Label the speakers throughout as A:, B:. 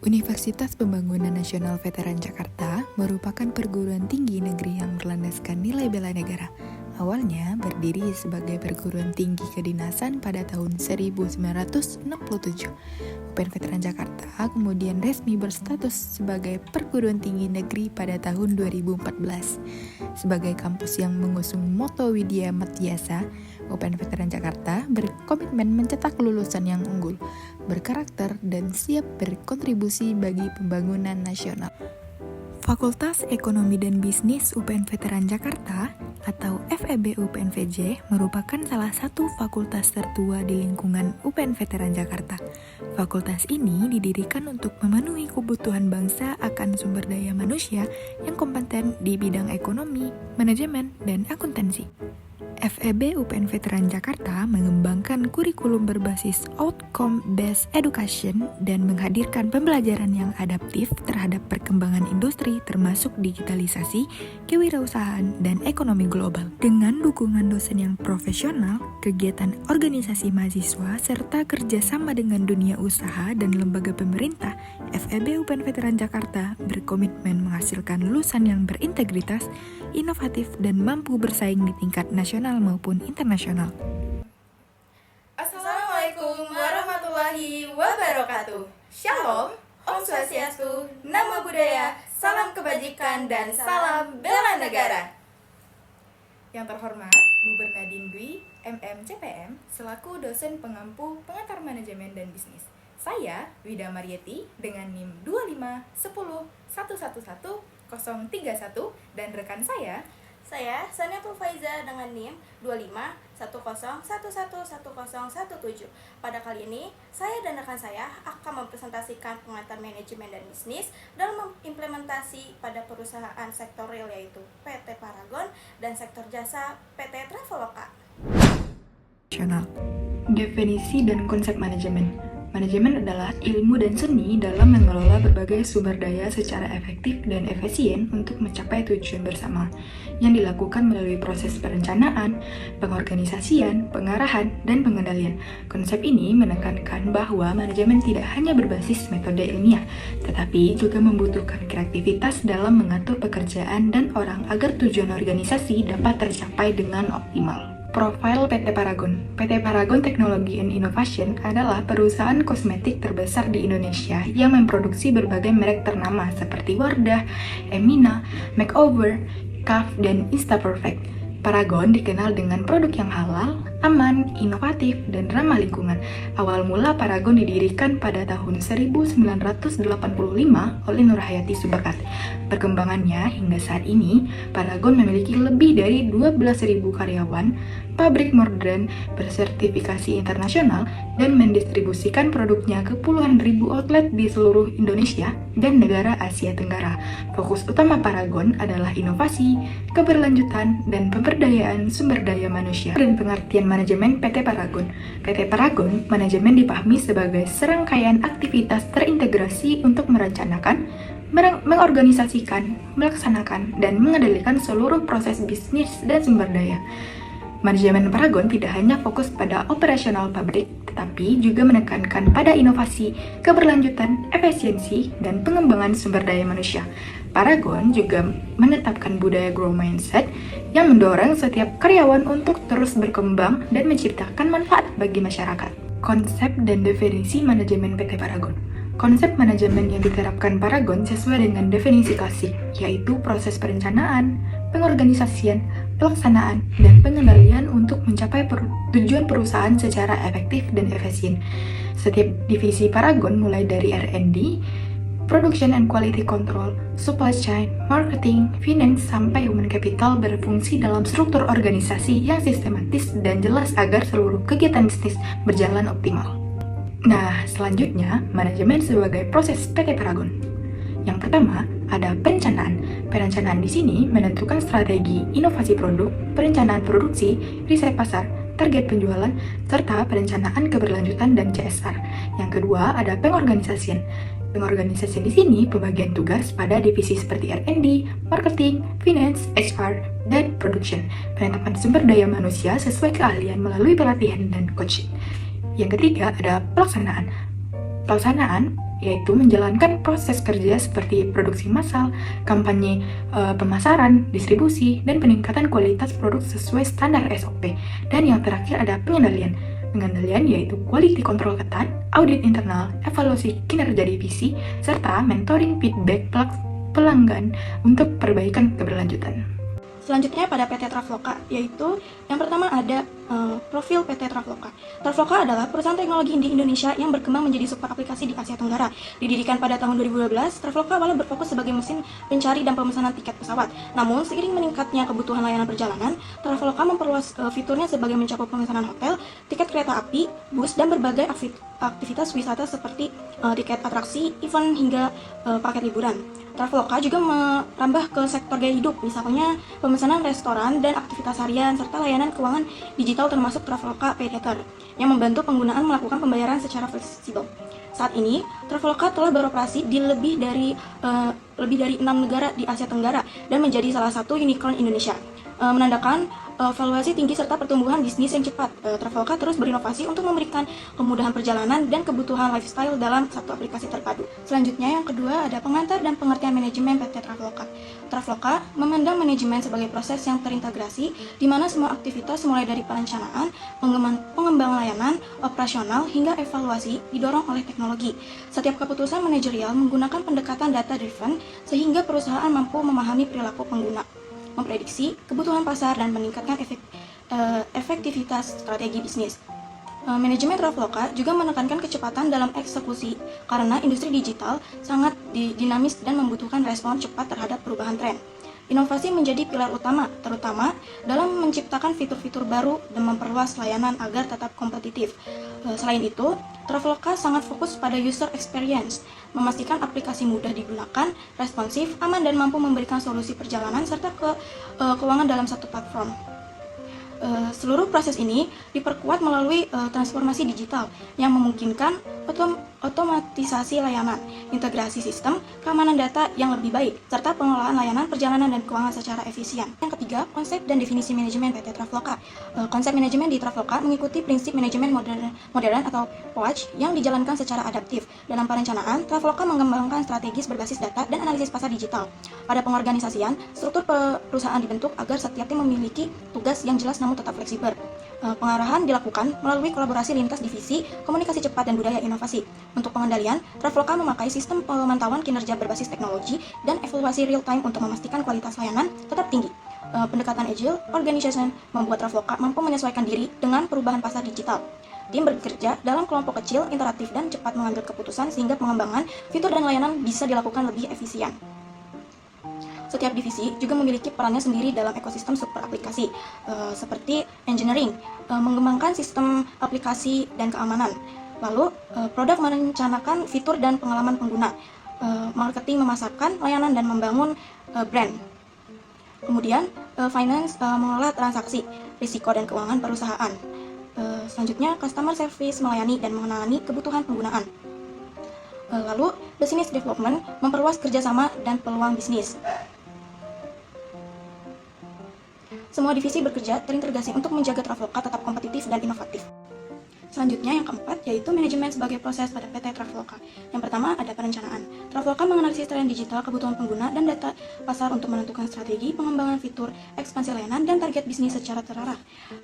A: Universitas Pembangunan Nasional Veteran Jakarta merupakan perguruan tinggi negeri yang berlandaskan nilai bela negara. Awalnya berdiri sebagai perguruan tinggi kedinasan pada tahun 1967. UPN Veteran Jakarta kemudian resmi berstatus sebagai perguruan tinggi negeri pada tahun 2014. Sebagai kampus yang mengusung moto Widya Matyasa, UPN Veteran Jakarta berkomitmen mencetak lulusan yang unggul, berkarakter, dan siap berkontribusi bagi pembangunan nasional. Fakultas Ekonomi dan Bisnis UPN Veteran Jakarta atau FEB UPNVJ merupakan salah satu fakultas tertua di lingkungan UPN Veteran Jakarta. Fakultas ini didirikan untuk memenuhi kebutuhan bangsa akan sumber daya manusia yang kompeten di bidang ekonomi, manajemen, dan akuntansi. FEB UPN Veteran Jakarta mengembangkan kurikulum berbasis outcome-based education dan menghadirkan pembelajaran yang adaptif terhadap perkembangan industri termasuk digitalisasi, kewirausahaan, dan ekonomi global. Dengan dukungan dosen yang profesional, kegiatan organisasi mahasiswa, serta kerjasama dengan dunia usaha dan lembaga pemerintah, FEB UPN Veteran Jakarta berkomitmen menghasilkan lulusan yang berintegritas, inovatif, dan mampu bersaing di tingkat nasional maupun internasional.
B: Assalamualaikum warahmatullahi wabarakatuh. Shalom, Om Swastiastu, Namo Buddhaya, salam kebajikan, dan salam bela negara. Yang terhormat, Bu Bernadine Dwi, MM CPM, selaku dosen pengampu pengantar manajemen dan bisnis. Saya, Wida Marieti, dengan NIM 251111031, dan rekan saya,
C: Saniatul Faiza dengan NIM 251111017. Pada kali ini, saya dan rekan saya akan mempresentasikan pengantar manajemen dan bisnis dalam implementasi pada perusahaan sektor real yaitu PT Paragon dan sektor jasa PT Traveloka.
A: Definisi dan konsep manajemen. Manajemen adalah ilmu dan seni dalam mengelola berbagai sumber daya secara efektif dan efisien untuk mencapai tujuan bersama, yang dilakukan melalui proses perencanaan, pengorganisasian, pengarahan, dan pengendalian. Konsep ini menekankan bahwa manajemen tidak hanya berbasis metode ilmiah, tetapi juga membutuhkan kreativitas dalam mengatur pekerjaan dan orang agar tujuan organisasi dapat tercapai dengan optimal. Profil PT Paragon. PT Paragon Technology and Innovation adalah perusahaan kosmetik terbesar di Indonesia yang memproduksi berbagai merek ternama seperti Wardah, Emina, Makeover, Kaf, dan Instaperfect. Paragon dikenal dengan produk yang halal, aman, inovatif, dan ramah lingkungan. Awal mula Paragon didirikan pada tahun 1985 oleh Nurhayati Subakat. Perkembangannya hingga saat ini, Paragon memiliki lebih dari 12.000 karyawan, pabrik modern bersertifikasi internasional, dan mendistribusikan produknya ke puluhan ribu outlet di seluruh Indonesia dan negara Asia Tenggara. Fokus utama Paragon adalah inovasi, keberlanjutan, dan pemberdayaan sumber daya manusia dan pengertian manajemen PT Paragon. PT Paragon, manajemen dipahami sebagai serangkaian aktivitas terintegrasi untuk merencanakan, mengorganisasikan, melaksanakan, dan mengendalikan seluruh proses bisnis dan sumber daya. Manajemen Paragon tidak hanya fokus pada operasional pabrik, tetapi juga menekankan pada inovasi, keberlanjutan, efisiensi, dan pengembangan sumber daya manusia. Paragon juga menetapkan budaya grow mindset yang mendorong setiap karyawan untuk terus berkembang dan menciptakan manfaat bagi masyarakat. Konsep dan definisi manajemen PT Paragon. Konsep manajemen yang diterapkan Paragon sesuai dengan definisi klasik, yaitu proses perencanaan, pengorganisasian, pelaksanaan, dan pengendalian untuk mencapai tujuan perusahaan secara efektif dan efisien. Setiap divisi Paragon mulai dari R&D, Production and Quality Control, Supply Chain, Marketing, Finance, sampai Human Capital berfungsi dalam struktur organisasi yang sistematis dan jelas agar seluruh kegiatan bisnis berjalan optimal. Nah, selanjutnya, manajemen sebagai proses PT Paragon. Yang pertama, ada perencanaan. Perencanaan di sini menentukan strategi inovasi produk, perencanaan produksi, riset pasar, target penjualan, serta perencanaan keberlanjutan dan CSR. Yang kedua, ada pengorganisasian. Pengorganisasian di sini pembagian tugas pada divisi seperti R&D, Marketing, Finance, HR, dan Production. Penetapan sumber daya manusia sesuai keahlian melalui pelatihan dan coaching. Yang ketiga ada pelaksanaan. Pelaksanaan yaitu menjalankan proses kerja seperti produksi massal, kampanye pemasaran, distribusi, dan peningkatan kualitas produk sesuai standar SOP. Dan yang terakhir ada pengendalian. Pengendalian yaitu quality control ketat, audit internal, evaluasi kinerja divisi, serta mentoring feedback pelanggan untuk perbaikan keberlanjutan.
C: Selanjutnya pada PT Traveloka, yaitu yang pertama ada profil PT Traveloka. Traveloka adalah perusahaan teknologi di Indonesia yang berkembang menjadi super aplikasi di Asia Tenggara. Didirikan pada tahun 2012, Traveloka awalnya berfokus sebagai mesin pencari dan pemesanan tiket pesawat. Namun, seiring meningkatnya kebutuhan layanan perjalanan, Traveloka memperluas fiturnya sebagai mencakup pemesanan hotel, tiket kereta api, bus, dan berbagai aktivitas wisata seperti tiket atraksi, event, hingga paket liburan. Traveloka juga merambah ke sektor gaya hidup, misalnya pemesanan restoran dan aktivitas harian, serta layanan keuangan digital termasuk Traveloka Pay Later, yang membantu penggunaan melakukan pembayaran secara fleksibel. Saat ini, Traveloka telah beroperasi di lebih dari 6 negara di Asia Tenggara dan menjadi salah satu unicorn Indonesia, menandakan valuasi tinggi serta pertumbuhan bisnis yang cepat. Traveloka terus berinovasi untuk memberikan kemudahan perjalanan dan kebutuhan lifestyle dalam satu aplikasi terpadu. Selanjutnya yang kedua ada pengantar dan pengertian manajemen PT Traveloka. Traveloka memandang manajemen sebagai proses yang terintegrasi di mana semua aktivitas mulai dari perencanaan, pengembangan layanan, operasional hingga evaluasi didorong oleh teknologi. Setiap keputusan manajerial menggunakan pendekatan data driven sehingga perusahaan mampu memahami perilaku pengguna, memprediksi kebutuhan pasar, dan meningkatkan efektivitas strategi bisnis. Manajemen Traveloka juga menekankan kecepatan dalam eksekusi karena industri digital sangat dinamis dan membutuhkan respon cepat terhadap perubahan tren. Inovasi menjadi pilar utama, terutama dalam menciptakan fitur-fitur baru dan memperluas layanan agar tetap kompetitif. Selain itu, Traveloka sangat fokus pada user experience, memastikan aplikasi mudah digunakan, responsif, aman, dan mampu memberikan solusi perjalanan serta keuangan dalam satu platform. Seluruh proses ini diperkuat melalui transformasi digital yang memungkinkan otomatisasi layanan, integrasi sistem, keamanan data yang lebih baik, serta pengelolaan layanan perjalanan dan keuangan secara efisien. Yang ketiga, konsep dan definisi manajemen PT Traveloka. Konsep manajemen di Traveloka mengikuti prinsip manajemen modern atau POACH yang dijalankan secara adaptif. Dalam perencanaan, Traveloka mengembangkan strategis berbasis data dan analisis pasar digital. Pada pengorganisasian, struktur perusahaan dibentuk agar setiap tim memiliki tugas yang jelas namun tetap fleksibel. Pengarahan dilakukan melalui kolaborasi lintas divisi, komunikasi cepat, dan budaya inovasi. Untuk pengendalian, Traveloka memakai sistem pemantauan kinerja berbasis teknologi dan evaluasi real time untuk memastikan kualitas layanan tetap tinggi. Pendekatan Agile Organization membuat Traveloka mampu menyesuaikan diri dengan perubahan pasar digital. Tim bekerja dalam kelompok kecil, interaktif, dan cepat mengambil keputusan sehingga pengembangan fitur dan layanan bisa dilakukan lebih efisien. Setiap divisi juga memiliki perannya sendiri dalam ekosistem super aplikasi, seperti engineering, mengembangkan sistem aplikasi dan keamanan. Lalu, produk merencanakan fitur dan pengalaman pengguna, marketing memasarkan layanan dan membangun brand. Kemudian, finance mengelola transaksi, risiko, dan keuangan perusahaan. Selanjutnya, customer service melayani dan menangani kebutuhan penggunaan. Lalu, business development memperluas kerjasama dan peluang bisnis. Semua divisi bekerja terintegrasi untuk menjaga Traveloka tetap kompetitif dan inovatif. Selanjutnya yang keempat yaitu manajemen sebagai proses pada PT Traveloka. Yang pertama ada perencanaan. Traveloka menganalisis tren digital, kebutuhan pengguna, dan data pasar untuk menentukan strategi, pengembangan fitur, ekspansi layanan, dan target bisnis secara terarah.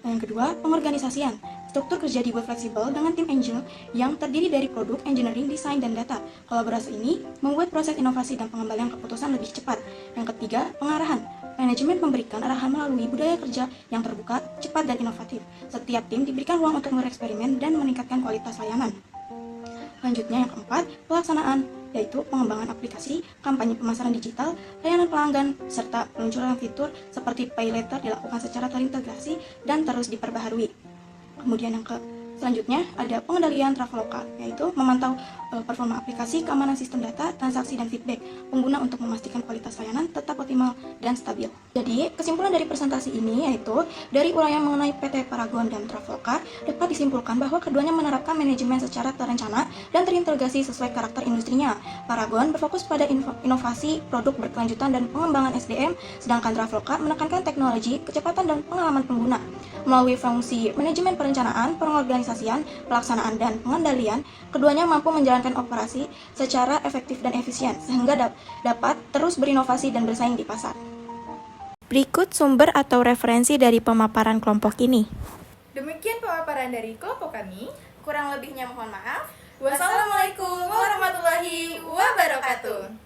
C: Yang kedua, pengorganisasian. Struktur kerja dibuat fleksibel dengan tim Angel yang terdiri dari produk, engineering, desain, dan data. Kolaborasi ini membuat proses inovasi dan pengembalian keputusan lebih cepat. Yang ketiga, pengarahan. Manajemen memberikan arahan melalui budaya kerja yang terbuka, cepat, dan inovatif. Setiap tim diberikan ruang untuk bereksperimen dan meningkatkan kualitas layanan. Selanjutnya yang keempat, pelaksanaan, yaitu pengembangan aplikasi, kampanye pemasaran digital, layanan pelanggan, serta peluncuran fitur seperti Pay Later dilakukan secara terintegrasi dan terus diperbaharui. Kemudian yang selanjutnya ada pengendalian Traveloka, yaitu memantau performa aplikasi, keamanan sistem data, transaksi, dan feedback pengguna untuk memastikan kualitas layanan tetap optimal dan stabil. Jadi, kesimpulan dari presentasi ini yaitu dari uraian mengenai PT Paragon dan Traveloka dapat disimpulkan bahwa keduanya menerapkan manajemen secara terencana dan terintegrasi sesuai karakter industrinya. Paragon berfokus pada inovasi, produk berkelanjutan, dan pengembangan SDM, sedangkan Traveloka menekankan teknologi, kecepatan, dan pengalaman pengguna. Melalui fungsi manajemen perencanaan, pengorganisasian, pengorganisasian, pelaksanaan, dan pengendalian, keduanya mampu menjalankan operasi secara efektif dan efisien, sehingga dapat terus berinovasi dan bersaing di pasar. Berikut sumber atau referensi dari pemaparan kelompok ini.
B: Demikian pemaparan dari kelompok kami.
C: Kurang lebihnya mohon maaf.
B: Wassalamualaikum warahmatullahi wabarakatuh.